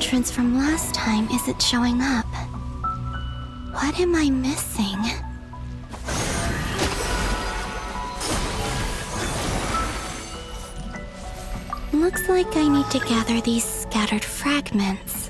entrance from last time isn't showing up. What am I missing? Looks like I need to gather these scattered fragments.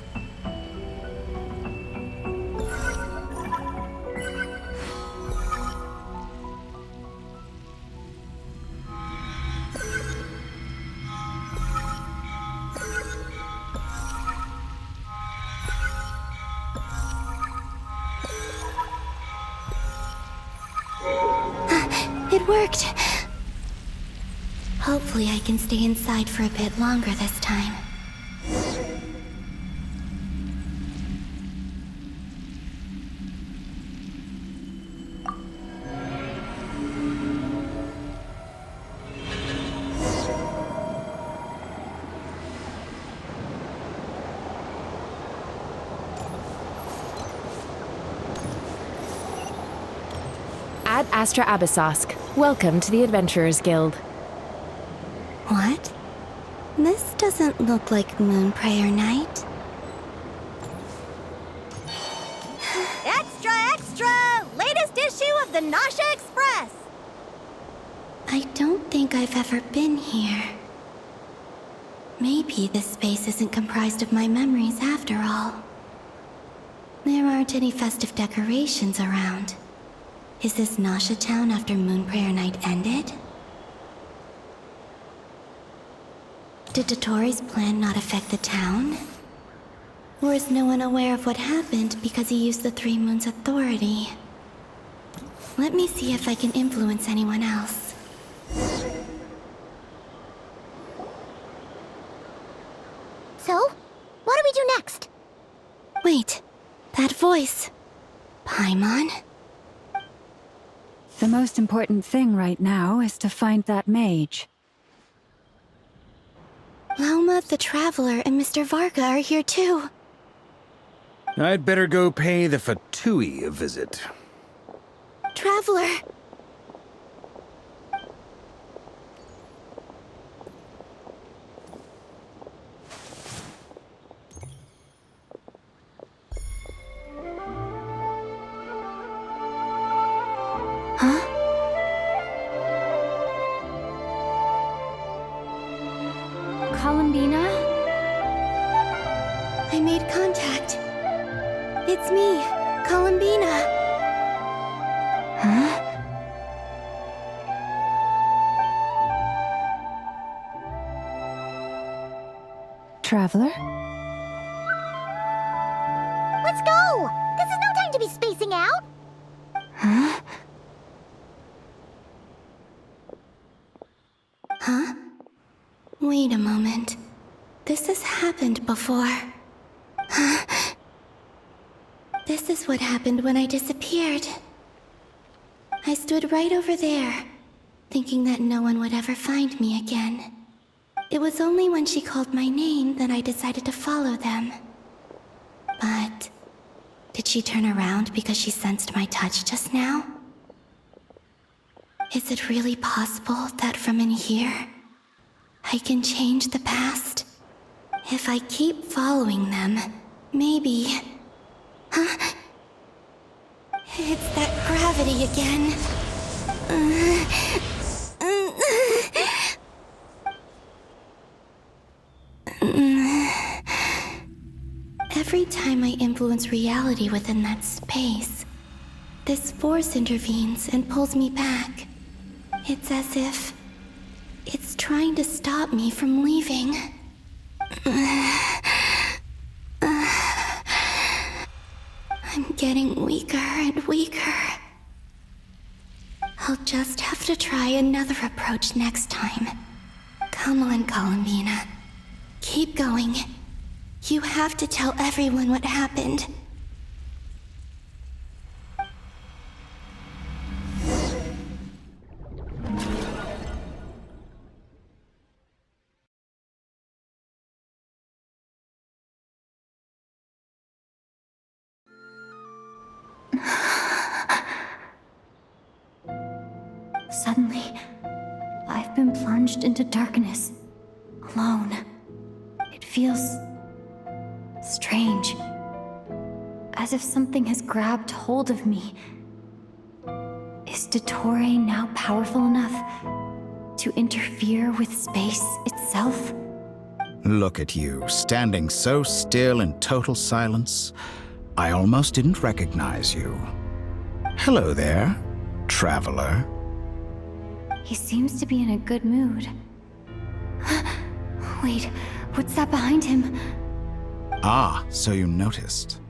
It worked! Hopefully I can stay inside for a bit longer this time. Ad Astra Abyssosk. Welcome to the Adventurers Guild. What? This doesn't look like Moon Prayer Night. Extra, extra! Latest issue of the Nasha Express! I don't think I've ever been here. Maybe this space isn't comprised of my memories after all. There aren't any festive decorations around. Is this Nasha town after Moon Prayer Night ended? Did Dotori's plan not affect the town? Or is no one aware of what happened because he used the Three Moons' authority? Let me see if I can influence anyone else. So, what do we do next? Wait, that voice. Paimon? The most important thing right now is to find that mage. Lauma the Traveler and Mr. Varga are here too. I'd better go pay the Fatui a visit. Traveler! Huh? Columbina? I made contact. It's me, Columbina. Huh? Traveler? Let's go! This is no time to be spacing out! Huh? Huh? Wait a moment. This has happened before. Huh? This is what happened when I disappeared. I stood right over there, thinking that no one would ever find me again. It was only when she called my name that I decided to follow them. But did she turn around because she sensed my touch just now? Is it really possible that from in here, I can change the past? If I keep following them, maybe... Huh? It's that gravity again. Every time I influence reality within that space, this force intervenes and pulls me back. It's as if it's trying to stop me from leaving. I'm getting weaker and weaker. I'll just have to try another approach next time. Come on, Columbina. Keep going. You have to tell everyone what happened. Suddenly, I've been plunged into darkness, alone. It feels Strange. As if something has grabbed hold of me. Is Dottore now powerful enough to interfere with space itself? Look at you, standing so still in total silence. I almost didn't recognize you. Hello there, traveler. He seems to be in a good mood. Wait, what's that behind him? Ah, so you noticed.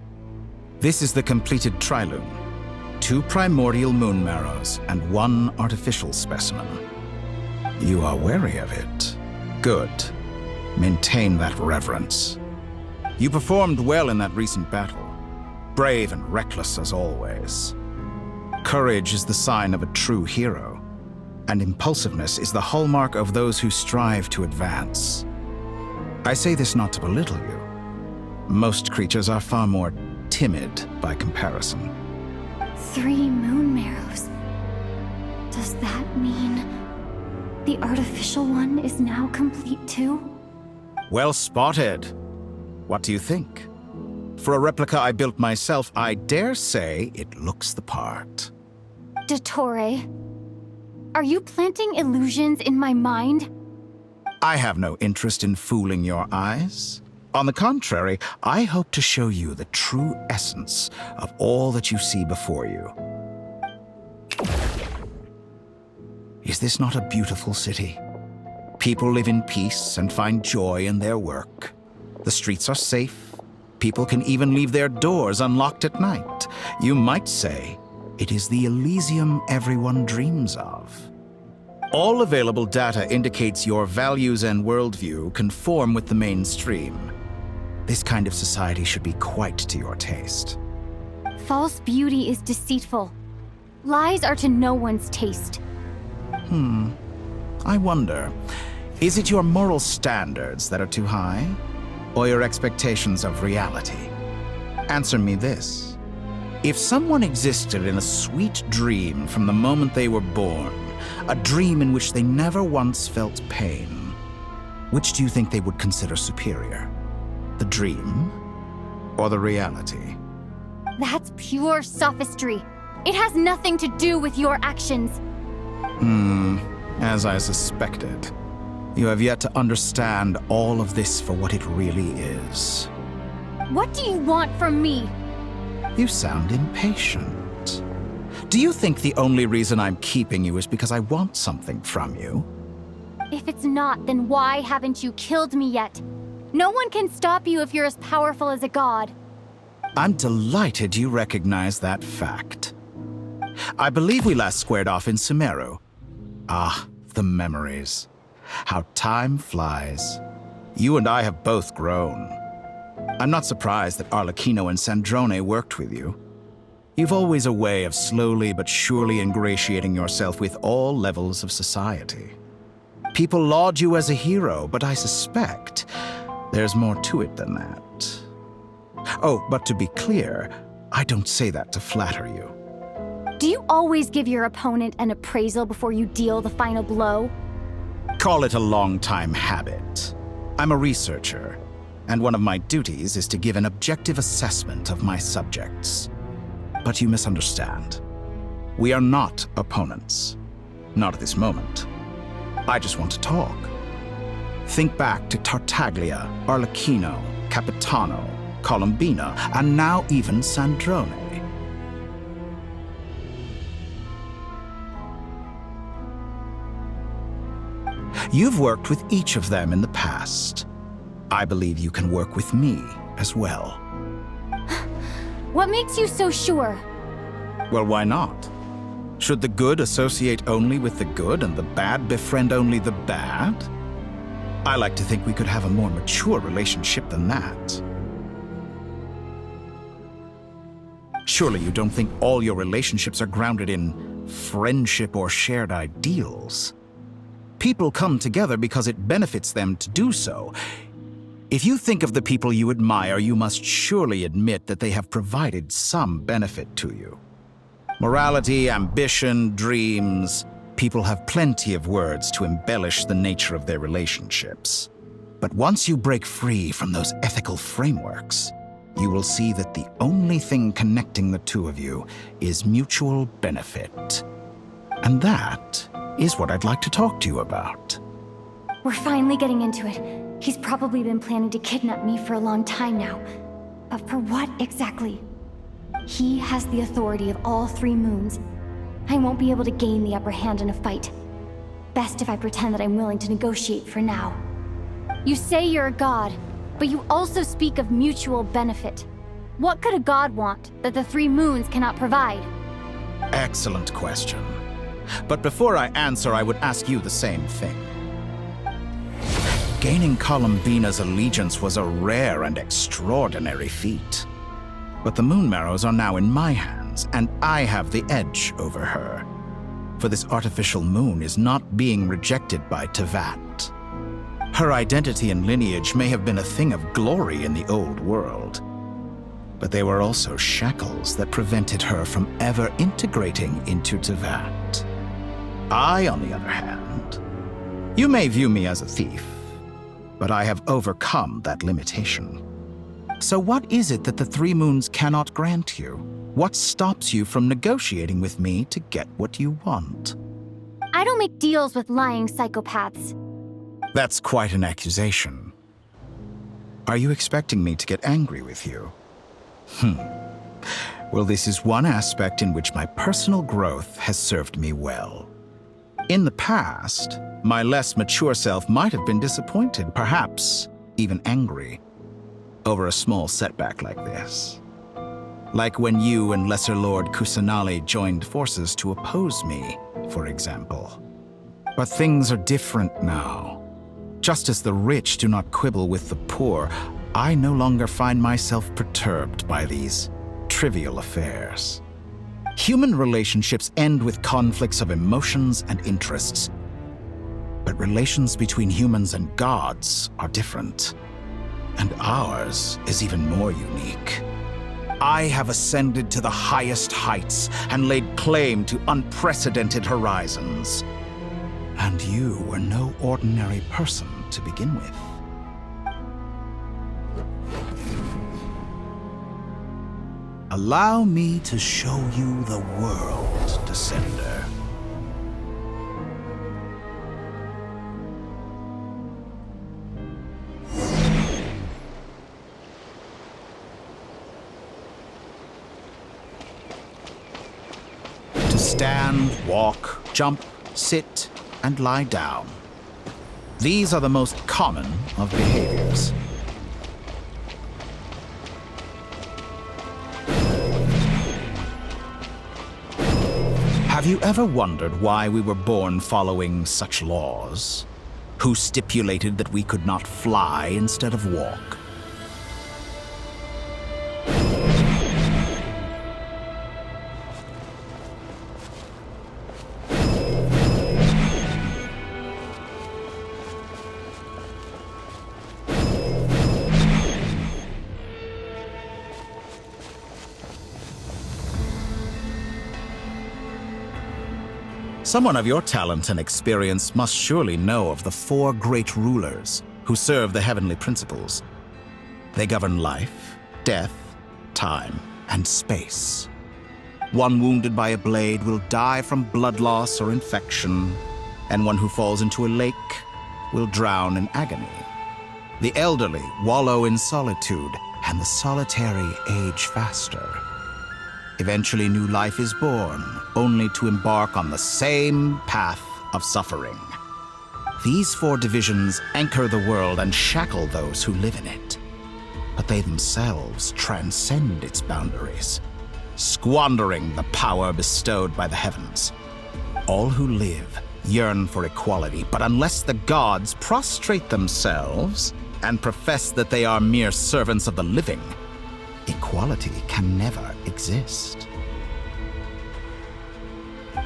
This is the completed trilune. 2 primordial moon marrows and 1 artificial specimen. You are wary of it. Good. Maintain that reverence. You performed well in that recent battle. Brave and reckless as always. Courage is the sign of a true hero, and impulsiveness is the hallmark of those who strive to advance. I say this not to belittle you. Most creatures are far more timid by comparison. 3 moon marrows. Does that mean the artificial one is now complete too? Well spotted. What do you think? For a replica I built myself, I dare say it looks the part. Dottore, are you planting illusions in my mind? I have no interest in fooling your eyes. On the contrary, I hope to show you the true essence of all that you see before you. Is this not a beautiful city? People live in peace and find joy in their work. The streets are safe. People can even leave their doors unlocked at night. You might say it is the Elysium everyone dreams of. All available data indicates your values and worldview conform with the mainstream. This kind of society should be quite to your taste. False beauty is deceitful. Lies are to no one's taste. I wonder, is it your moral standards that are too high? Or your expectations of reality? Answer me this. If someone existed in a sweet dream from the moment they were born, a dream in which they never once felt pain, which do you think they would consider superior? The dream or the reality? That's pure sophistry. It has nothing to do with your actions. As I suspected. You have yet to understand all of this for what it really is. What do you want from me? You sound impatient. Do you think the only reason I'm keeping you is because I want something from you? If it's not, then why haven't you killed me yet? No one can stop you if you're as powerful as a god. I'm delighted you recognize that fact. I believe we last squared off in Sumeru. Ah, the memories. How time flies. You and I have both grown. I'm not surprised that Arlecchino and Sandrone worked with you. You've always a way of slowly but surely ingratiating yourself with all levels of society. People laud you as a hero, but I suspect there's more to it than that. Oh, but to be clear, I don't say that to flatter you. Do you always give your opponent an appraisal before you deal the final blow? Call it a long-time habit. I'm a researcher, and one of my duties is to give an objective assessment of my subjects. But you misunderstand. We are not opponents. Not at this moment. I just want to talk. Think back to Tartaglia, Arlecchino, Capitano, Colombina, and now even Sandrone. You've worked with each of them in the past. I believe you can work with me as well. What makes you so sure? Well, why not? Should the good associate only with the good and the bad befriend only the bad? I like to think we could have a more mature relationship than that. Surely you don't think all your relationships are grounded in friendship or shared ideals? People come together because it benefits them to do so. If you think of the people you admire, you must surely admit that they have provided some benefit to you. Morality, ambition, dreams. People have plenty of words to embellish the nature of their relationships. But once you break free from those ethical frameworks, you will see that the only thing connecting the two of you is mutual benefit. And that is what I'd like to talk to you about. We're finally getting into it. He's probably been planning to kidnap me for a long time now. But for what exactly? He has the authority of all 3 moons. I won't be able to gain the upper hand in a fight. Best if I pretend that I'm willing to negotiate for now. You say you're a god, but you also speak of mutual benefit. What could a god want that the 3 moons cannot provide? Excellent question. But before I answer, I would ask you the same thing. Gaining Columbina's allegiance was a rare and extraordinary feat. But the Moon Marrows are now in my hands, and I have the edge over her. For this artificial moon is not being rejected by Tevat. Her identity and lineage may have been a thing of glory in the old world, but they were also shackles that prevented her from ever integrating into Tevat. I, on the other hand, you may view me as a thief, but I have overcome that limitation. So what is it that the 3 moons cannot grant you? What stops you from negotiating with me to get what you want? I don't make deals with lying psychopaths. That's quite an accusation. Are you expecting me to get angry with you? Well, this is one aspect in which my personal growth has served me well. In the past, my less mature self might have been disappointed, perhaps even angry, over a small setback like this. Like when you and Lesser Lord Kusanali joined forces to oppose me, for example. But things are different now. Just as the rich do not quibble with the poor, I no longer find myself perturbed by these trivial affairs. Human relationships end with conflicts of emotions and interests. But relations between humans and gods are different. And ours is even more unique. I have ascended to the highest heights and laid claim to unprecedented horizons. And you were no ordinary person to begin with. Allow me to show you the world, Descender. To stand, walk, jump, sit, and lie down. These are the most common of behaviors. Have you ever wondered why we were born following such laws? Who stipulated that we could not fly instead of walk? Someone of your talent and experience must surely know of the 4 great rulers who serve the heavenly principles. They govern life, death, time, and space. One wounded by a blade will die from blood loss or infection, and one who falls into a lake will drown in agony. The elderly wallow in solitude, and the solitary age faster. Eventually, new life is born, only to embark on the same path of suffering. These 4 divisions anchor the world and shackle those who live in it. But they themselves transcend its boundaries, squandering the power bestowed by the heavens. All who live yearn for equality, but unless the gods prostrate themselves and profess that they are mere servants of the living, equality can never exist.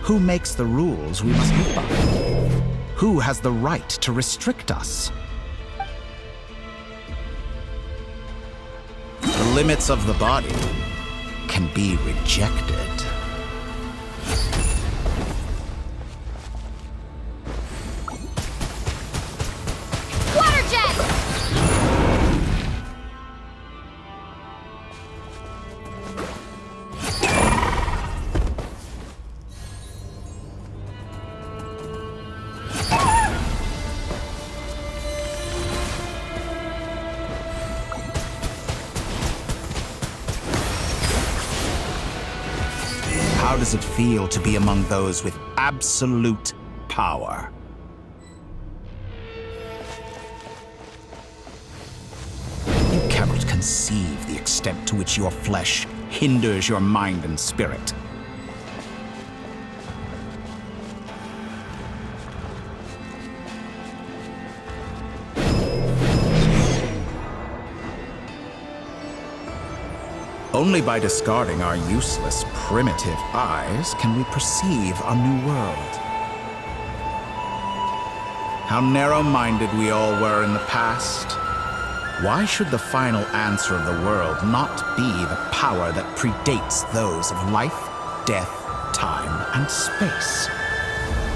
Who makes the rules we must live by? Who has the right to restrict us? The limits of the body can be rejected. Water jet! How does it feel to be among those with absolute power? You cannot conceive the extent to which your flesh hinders your mind and spirit. Only by discarding our useless, primitive eyes can we perceive a new world. How narrow-minded we all were in the past. Why should the final answer of the world not be the power that predates those of life, death, time, and space?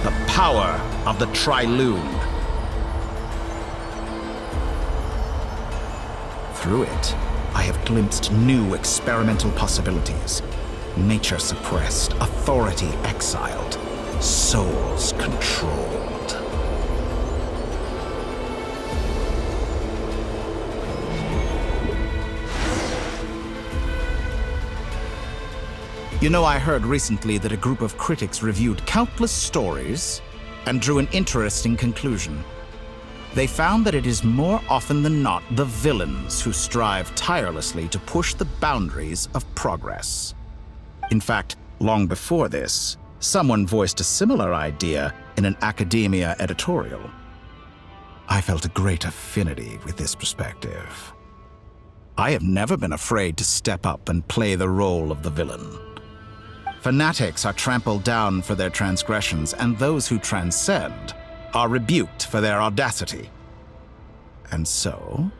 The power of the Triloon. Through it, I have glimpsed new experimental possibilities. Nature suppressed, authority exiled, souls controlled. You know, I heard recently that a group of critics reviewed countless stories and drew an interesting conclusion. They found that it is more often than not the villains who strive tirelessly to push the boundaries of progress. In fact, long before this, someone voiced a similar idea in an academia editorial. I felt a great affinity with this perspective. I have never been afraid to step up and play the role of the villain. Fanatics are trampled down for their transgressions, and those who transcend are rebuked for their audacity. And so,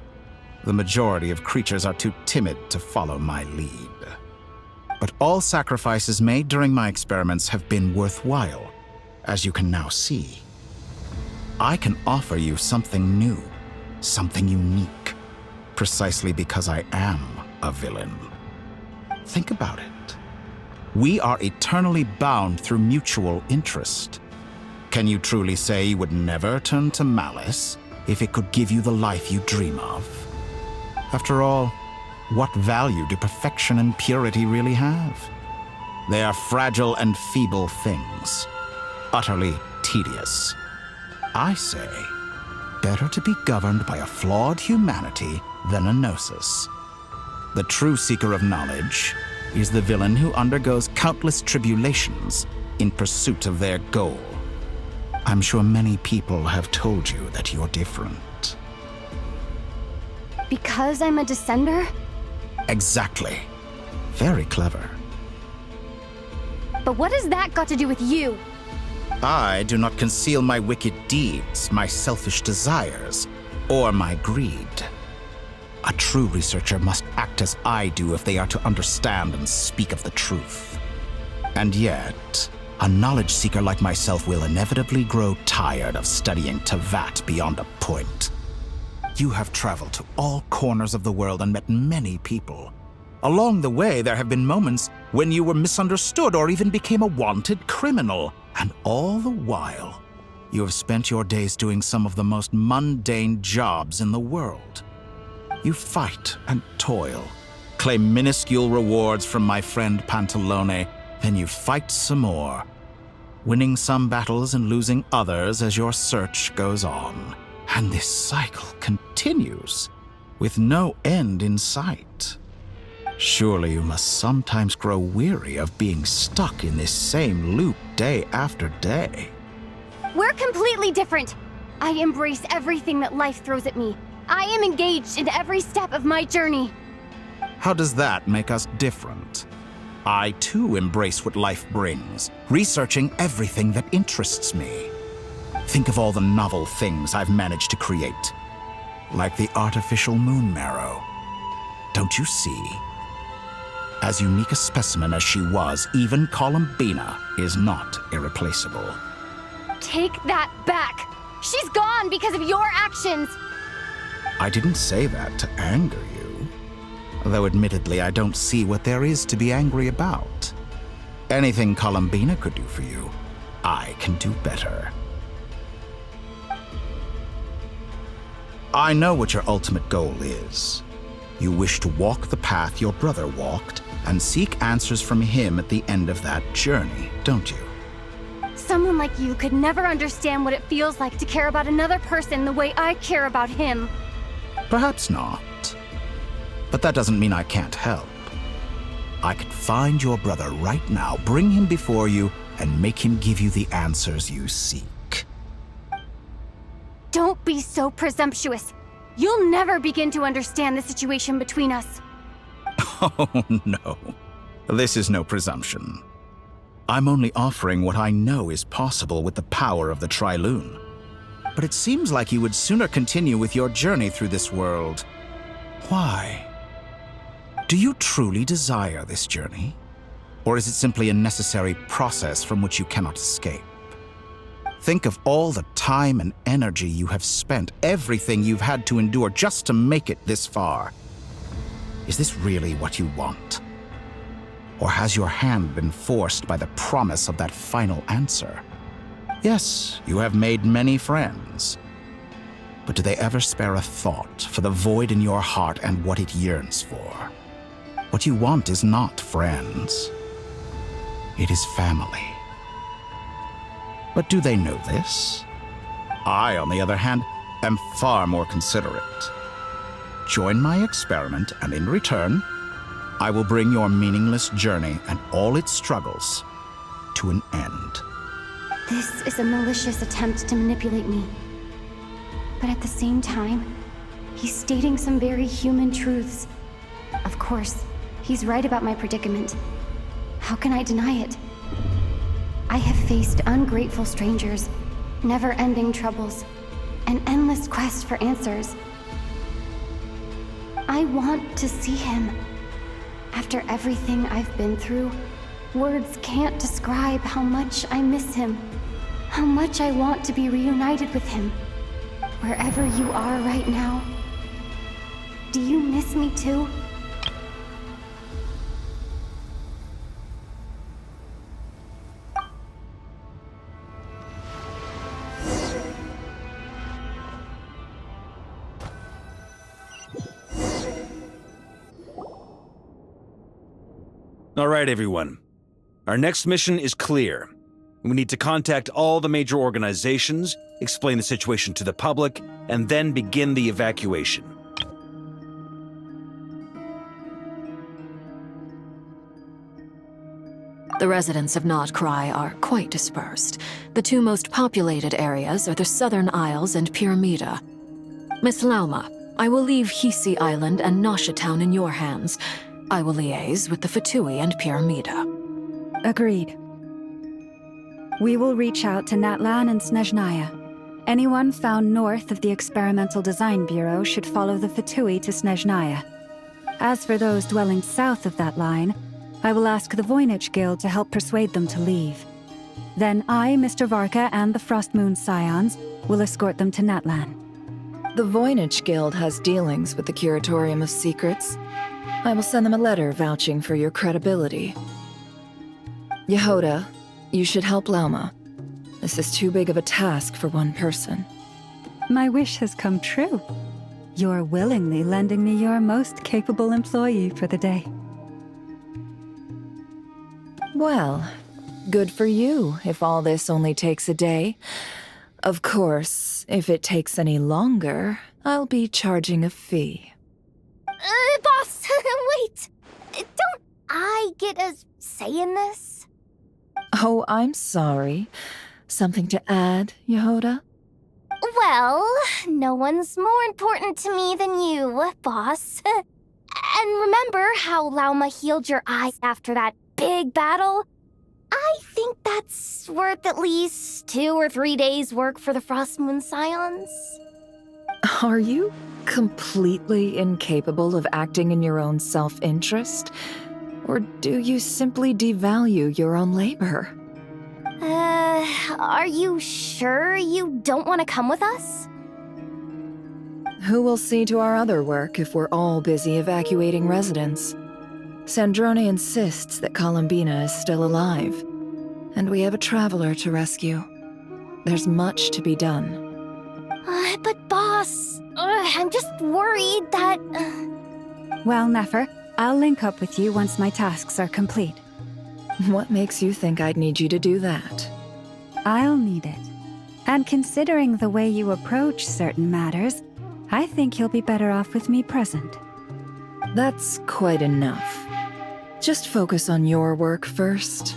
the majority of creatures are too timid to follow my lead. But all sacrifices made during my experiments have been worthwhile, as you can now see. I can offer you something new, something unique, precisely because I am a villain. Think about it. We are eternally bound through mutual interest. Can you truly say you would never turn to malice if it could give you the life you dream of? After all, what value do perfection and purity really have? They are fragile and feeble things, utterly tedious. I say, better to be governed by a flawed humanity than a gnosis. The true seeker of knowledge is the villain who undergoes countless tribulations in pursuit of their goal. I'm sure many people have told you that you're different. Because I'm a descender? Exactly. Very clever. But what has that got to do with you? I do not conceal my wicked deeds, my selfish desires, or my greed. A true researcher must act as I do if they are to understand and speak of the truth. And yet, a knowledge seeker like myself will inevitably grow tired of studying Tevat beyond a point. You have traveled to all corners of the world and met many people. Along the way, there have been moments when you were misunderstood or even became a wanted criminal. And all the while, you have spent your days doing some of the most mundane jobs in the world. You fight and toil, claim minuscule rewards from my friend Pantalone, then you fight some more, winning some battles and losing others as your search goes on. And this cycle continues, with no end in sight. Surely you must sometimes grow weary of being stuck in this same loop day after day. We're completely different. I embrace everything that life throws at me. I am engaged in every step of my journey. How does that make us different? I too embrace what life brings, researching everything that interests me. Think of all the novel things I've managed to create, like the artificial moon marrow. Don't you see? As unique a specimen as she was, even Columbina is not irreplaceable. Take that back! She's gone because of your actions! I didn't say that to anger you. Though admittedly, I don't see what there is to be angry about. Anything Columbina could do for you, I can do better. I know what your ultimate goal is. You wish to walk the path your brother walked and seek answers from him at the end of that journey, don't you? Someone like you could never understand what it feels like to care about another person the way I care about him. Perhaps not. But that doesn't mean I can't help. I could find your brother right now, bring him before you, and make him give you the answers you seek. Don't be so presumptuous. You'll never begin to understand the situation between us. Oh, no. This is no presumption. I'm only offering what I know is possible with the power of the Trilune. But it seems like you would sooner continue with your journey through this world. Why? Do you truly desire this journey? Or is it simply a necessary process from which you cannot escape? Think of all the time and energy you have spent, everything you've had to endure just to make it this far. Is this really what you want? Or has your hand been forced by the promise of that final answer? Yes, you have made many friends. But do they ever spare a thought for the void in your heart and what it yearns for? What you want is not friends. It is family. But do they know this? I, on the other hand, am far more considerate. Join my experiment, and in return, I will bring your meaningless journey and all its struggles to an end. This is a malicious attempt to manipulate me. But at the same time, he's stating some very human truths. Of course, he's right about my predicament. How can I deny it? I have faced ungrateful strangers, never-ending troubles, an endless quest for answers. I want to see him. After everything I've been through, words can't describe how much I miss him, how much I want to be reunited with him. Wherever you are right now, do you miss me too? All right, everyone. Our next mission is clear. We need to contact all the major organizations, explain the situation to the public, and then begin the evacuation. The residents of Not Cry are quite dispersed. The two most populated areas are the Southern Isles and Pyramida. Miss Lauma, I will leave Hisi Island and Nasha Town in your hands. I will liaise with the Fatui and Pyramida. Agreed. We will reach out to Natlan and Snezhnaya. Anyone found north of the Experimental Design Bureau should follow the Fatui to Snezhnaya. As for those dwelling south of that line, I will ask the Voynich Guild to help persuade them to leave. Then I, Mr. Varka, and the Frostmoon Scions will escort them to Natlan. The Voynich Guild has dealings with the Curatorium of Secrets. I will send them a letter vouching for your credibility. Yehoda, you should help Lauma. This is too big of a task for one person. My wish has come true. You're willingly lending me your most capable employee for the day. Well, good for you if all this only takes a day. Of course, if it takes any longer, I'll be charging a fee. Boss, wait! Don't I get a say in this? Oh, I'm sorry. Something to add, Yehoda? Well, no one's more important to me than you, boss. And remember how Lauma healed your eyes after that big battle? I think that's worth at least 2 or 3 days' work for the Frostmoon Scions. Are you completely incapable of acting in your own self-interest? Or do you simply devalue your own labor? Are you sure you don't want to come with us? Who will see to our other work if we're all busy evacuating residents? Sandrone insists that Columbina is still alive, and we have a traveler to rescue. There's much to be done. But boss, I'm just worried that... Well, Nefer, I'll link up with you once my tasks are complete. What makes you think I'd need you to do that? I'll need it. And considering the way you approach certain matters, I think you'll be better off with me present. That's quite enough. Just focus on your work first.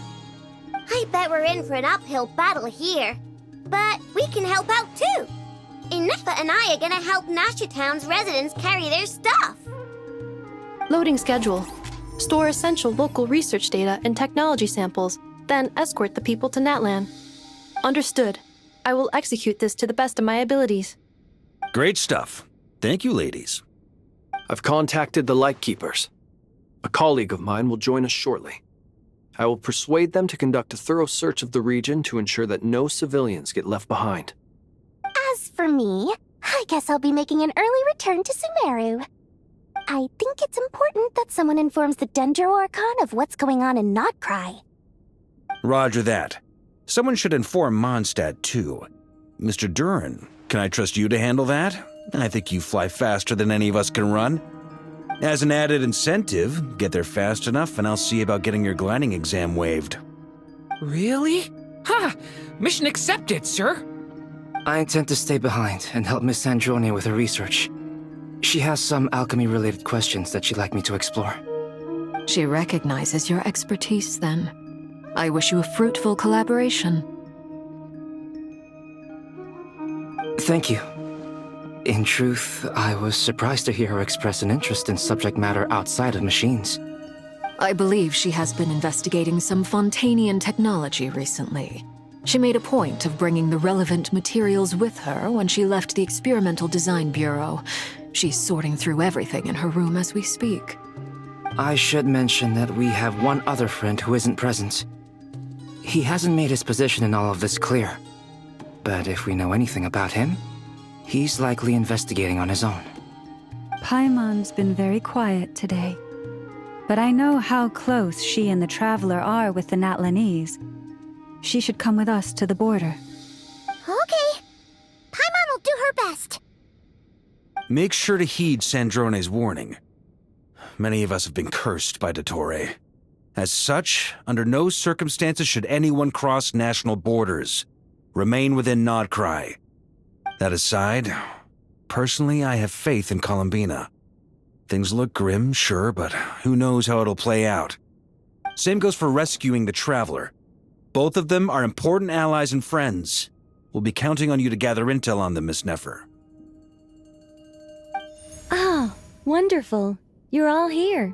I bet we're in for an uphill battle here. But we can help out too. Inefa and I are gonna help Nasha Town's residents carry their stuff. Loading schedule. Store essential local research data and technology samples, then escort the people to Natlan. Understood. I will execute this to the best of my abilities. Great stuff. Thank you, ladies. I've contacted the Lightkeepers. A colleague of mine will join us shortly. I will persuade them to conduct a thorough search of the region to ensure that no civilians get left behind. As for me, I guess I'll be making an early return to Sumeru. I think it's important that someone informs the Dendro Archon of what's going on in Notcry. Roger that. Someone should inform Mondstadt, too. Mr. Duran, can I trust you to handle that? I think you fly faster than any of us can run. As an added incentive, get there fast enough and I'll see about getting your gliding exam waived. Really? Ha! Mission accepted, sir. I intend to stay behind and help Miss Sandrone with her research. She has some alchemy-related questions that she'd like me to explore. She recognizes your expertise, then. I wish you a fruitful collaboration. Thank you. In truth, I was surprised to hear her express an interest in subject matter outside of machines. I believe she has been investigating some Fontanian technology recently. She made a point of bringing the relevant materials with her when she left the Experimental Design Bureau. She's sorting through everything in her room as we speak. I should mention that we have one other friend who isn't present. He hasn't made his position in all of this clear. But if we know anything about him, he's likely investigating on his own. Paimon's been very quiet today. But I know how close she and the Traveler are with the Natlanese. She should come with us to the border. Okay. Paimon will do her best. Make sure to heed Sandrone's warning. Many of us have been cursed by Dottore. As such, under no circumstances should anyone cross national borders. Remain within Notcry. That aside, personally I have faith in Columbina. Things look grim, sure, but who knows how it'll play out. Same goes for rescuing the Traveler. Both of them are important allies and friends. We'll be counting on you to gather intel on them, Miss Nefer. Ah, wonderful. You're all here.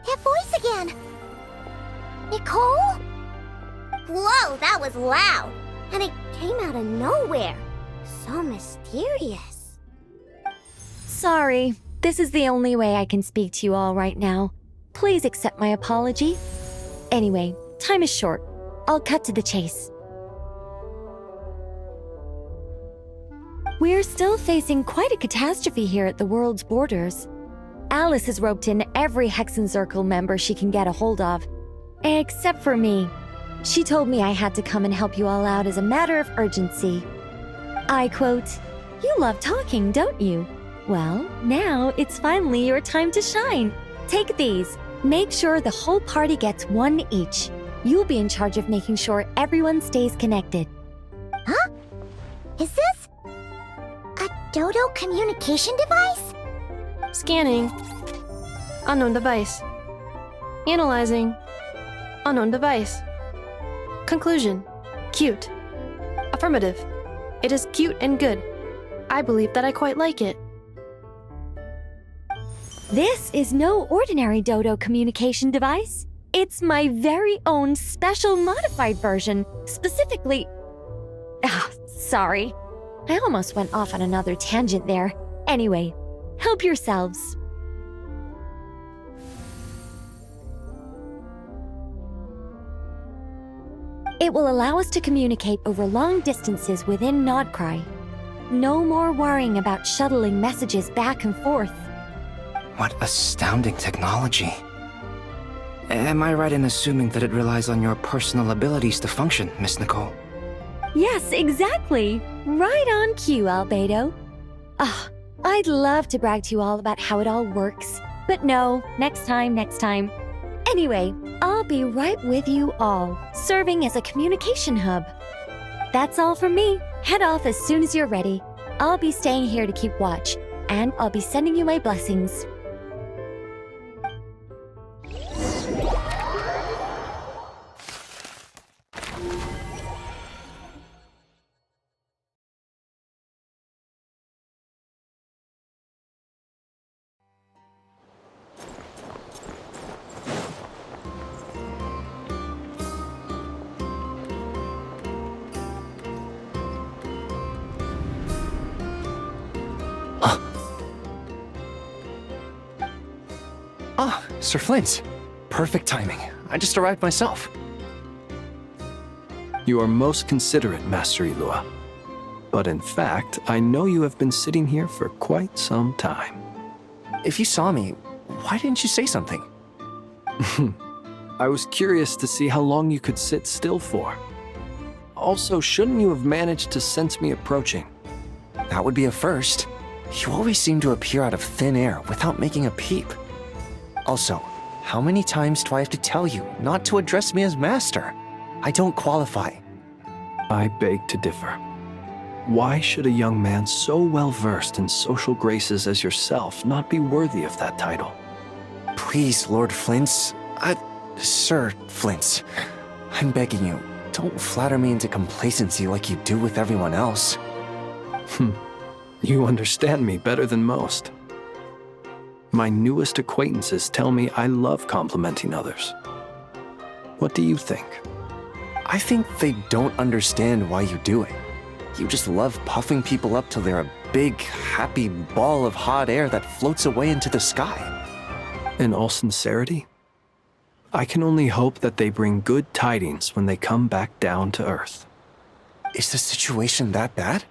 That voice again. Nicole? Whoa, that was loud. And it came out of nowhere. So mysterious. Sorry, this is the only way I can speak to you all right now. Please accept my apology. Anyway, time is short. I'll cut to the chase. We're still facing quite a catastrophe here at the world's borders. Alice has roped in every Hexenzirkel member she can get a hold of. Except for me. She told me I had to come and help you all out as a matter of urgency. I quote, "You love talking, don't you? Well, now it's finally your time to shine. Take these. Make sure the whole party gets one each. You'll be in charge of making sure everyone stays connected." Huh? Is this a Dodo communication device? Scanning. Unknown device. Analyzing. Unknown device. Conclusion. Cute. Affirmative. It is cute and good. I believe that I quite like it. This is no ordinary Dodo communication device. It's my very own special modified version, specifically... sorry. I almost went off on another tangent there. Anyway, help yourselves. It will allow us to communicate over long distances within Notcry. No more worrying about shuttling messages back and forth. What astounding technology. Am I right in assuming that it relies on your personal abilities to function, Miss Nicole? Yes, exactly. Right on cue, Albedo. Ah, I'd love to brag to you all about how it all works. But no, next time. Anyway, I'll be right with you all, serving as a communication hub. That's all from me. Head off as soon as you're ready. I'll be staying here to keep watch, and I'll be sending you my blessings. Ah, Sir Flint. Perfect timing. I just arrived myself. You are most considerate, Master Ilua. But in fact, I know you have been sitting here for quite some time. If you saw me, why didn't you say something? I was curious to see how long you could sit still for. Also, shouldn't you have managed to sense me approaching? That would be a first. You always seem to appear out of thin air without making a peep. Also, how many times do I have to tell you not to address me as master? I don't qualify. I beg to differ. Why should a young man so well versed in social graces as yourself not be worthy of that title? Please, Lord Flint's, Sir Flint's, I'm begging you, don't flatter me into complacency like you do with everyone else. You understand me better than most. My newest acquaintances tell me I love complimenting others. What do you think? I think they don't understand why you do it. You just love puffing people up till they're a big, happy ball of hot air that floats away into the sky. In all sincerity, I can only hope that they bring good tidings when they come back down to Earth. Is the situation that bad?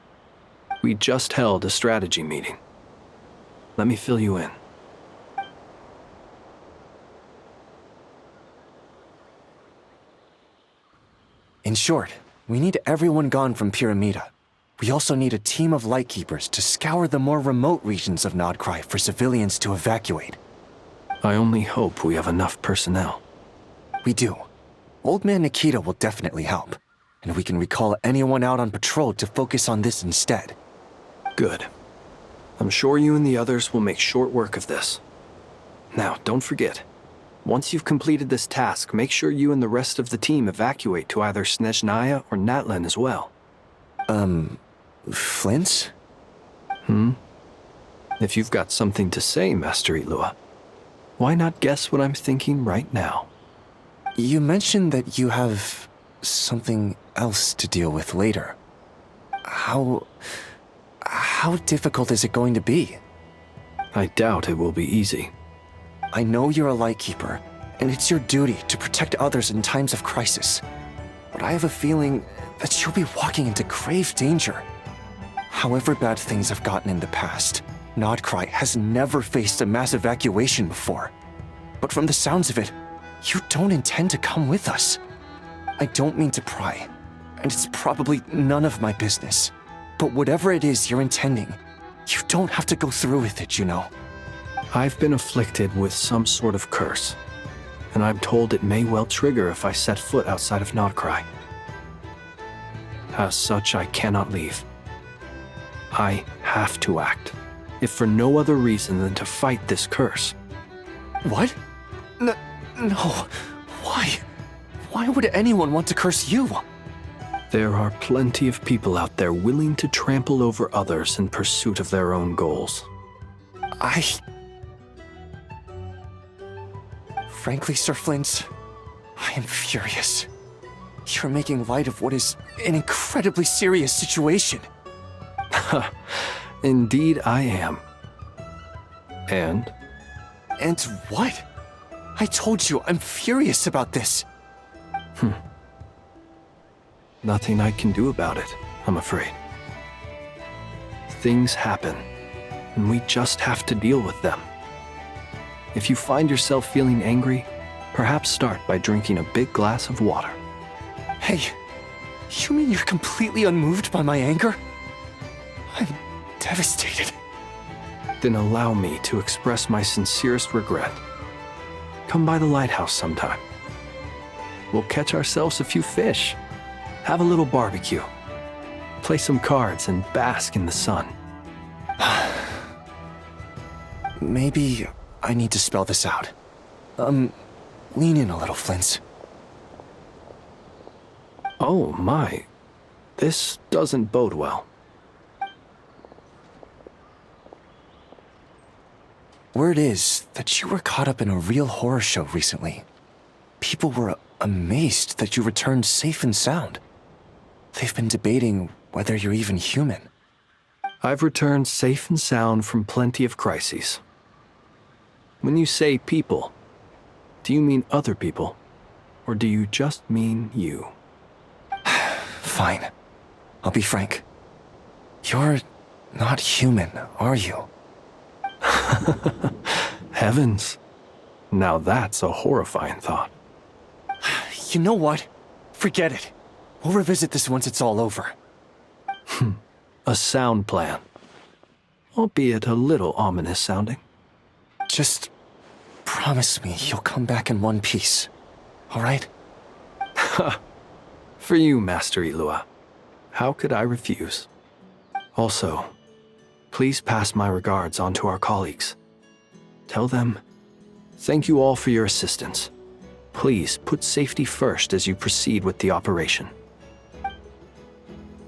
We just held a strategy meeting. Let me fill you in. In short, we need everyone gone from Pyramida. We also need a team of Lightkeepers to scour the more remote regions of Nodcry for civilians to evacuate. I only hope we have enough personnel. We do. Old Man Nikita will definitely help, and we can recall anyone out on patrol to focus on this instead. Good. I'm sure you and the others will make short work of this. Now, don't forget, once you've completed this task, make sure you and the rest of the team evacuate to either Snezhnaya or Natlan as well. Flint's? If you've got something to say, Master Ilua, why not guess what I'm thinking right now? You mentioned that you have something else to deal with later. How difficult is it going to be? I doubt it will be easy. I know you're a Lightkeeper, and it's your duty to protect others in times of crisis. But I have a feeling that you'll be walking into grave danger. However bad things have gotten in the past, Nodcry has never faced a mass evacuation before. But from the sounds of it, you don't intend to come with us. I don't mean to pry, and it's probably none of my business. But whatever it is you're intending, you don't have to go through with it, you know. I've been afflicted with some sort of curse, and I'm told it may well trigger if I set foot outside of Nodcry. As such, I cannot leave. I have to act, if for no other reason than to fight this curse. What? No. Why? Why would anyone want to curse you? There are plenty of people out there willing to trample over others in pursuit of their own goals. Frankly, Sir Flint, I am furious. You're making light of what is an incredibly serious situation. Indeed I am. And? And what? I told you, I'm furious about this. Nothing I can do about it, I'm afraid. Things happen, and we just have to deal with them. If you find yourself feeling angry, perhaps start by drinking a big glass of water. Hey, You mean you're completely unmoved by my anger? I'm devastated. Then allow me to express my sincerest regret. Come by the lighthouse sometime. We'll catch ourselves a few fish, have a little barbecue, play some cards, and bask in the sun. Maybe I need to spell this out. Lean in a little, Flint. Oh my, this doesn't bode well. Word is that you were caught up in a real horror show recently. People were amazed that you returned safe and sound. They've been debating whether you're even human. I've returned safe and sound from plenty of crises. When you say people, do you mean other people? Or do you just mean you? Fine. I'll be frank. You're not human, are you? Heavens. Now that's a horrifying thought. You know what? Forget it. We'll revisit this once it's all over. A sound plan. Albeit a little ominous sounding. Just promise me you'll come back in one piece, all right? For you, Master Ilua. How could I refuse? Also, please pass my regards on to our colleagues. Tell them, thank you all for your assistance. Please put safety first as you proceed with the operation.